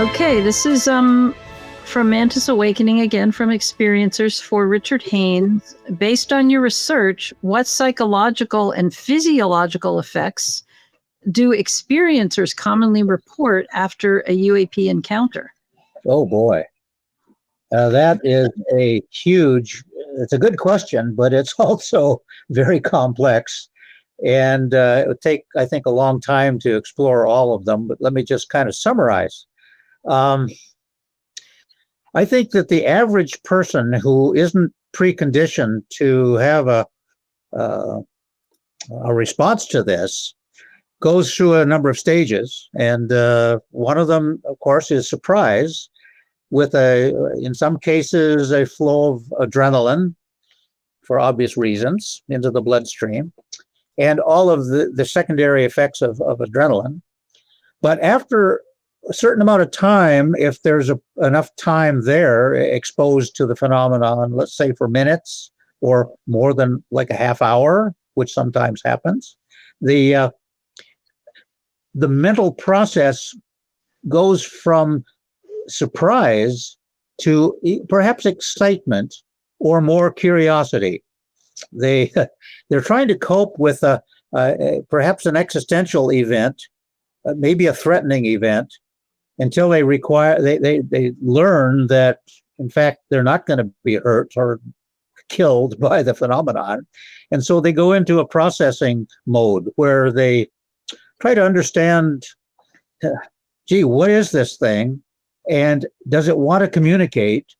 Okay, this is from Mantis Awakening, again from Experiencers for Richard Haines. Based on your research, what psychological and physiological effects do experiencers commonly report after a UAP encounter? Oh boy. That is it's a good question, but it's also very complex. And it would take, I think, a long time to explore all of them, but let me just kind of summarize. I think that the average person who isn't preconditioned to have a response to this goes through a number of stages. And one of them, of course, is surprise, with in some cases, a flow of adrenaline for obvious reasons into the bloodstream, and all of the secondary effects of adrenaline. But after a certain amount of time, if there's enough time there exposed to the phenomenon, let's say for minutes or more than like a half hour, which sometimes happens, the mental process goes from surprise to perhaps excitement or more curiosity. They're trying to cope with perhaps an existential event, maybe a threatening event, until they learn that in fact they're not going to be hurt or killed by the phenomenon, and so they go into a processing mode where they try to understand, gee, what is this thing? And does it want to communicate?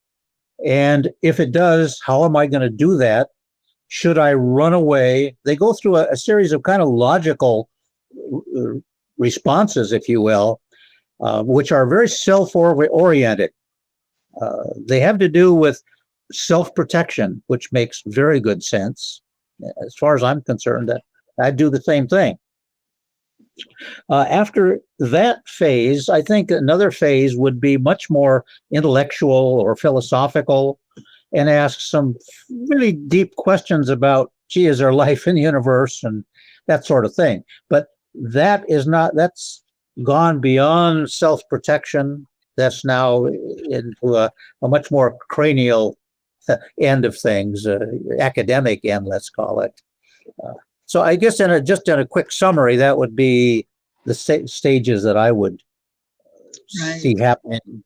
And if it does, how am I going to do that? Should I run away? They go through a series of kind of logical responses, if you will, which are very self-oriented. They have to do with self-protection, which makes very good sense. As far as I'm concerned, that I do the same thing. After that phase, I think another phase would be much more intellectual or philosophical, and ask some really deep questions about, gee, is there life in the universe, and that sort of thing. But that's gone beyond self-protection. That's now into a much more cranial end of things, academic end, let's call it. So I guess in a quick summary, that would be the stages that I would see happening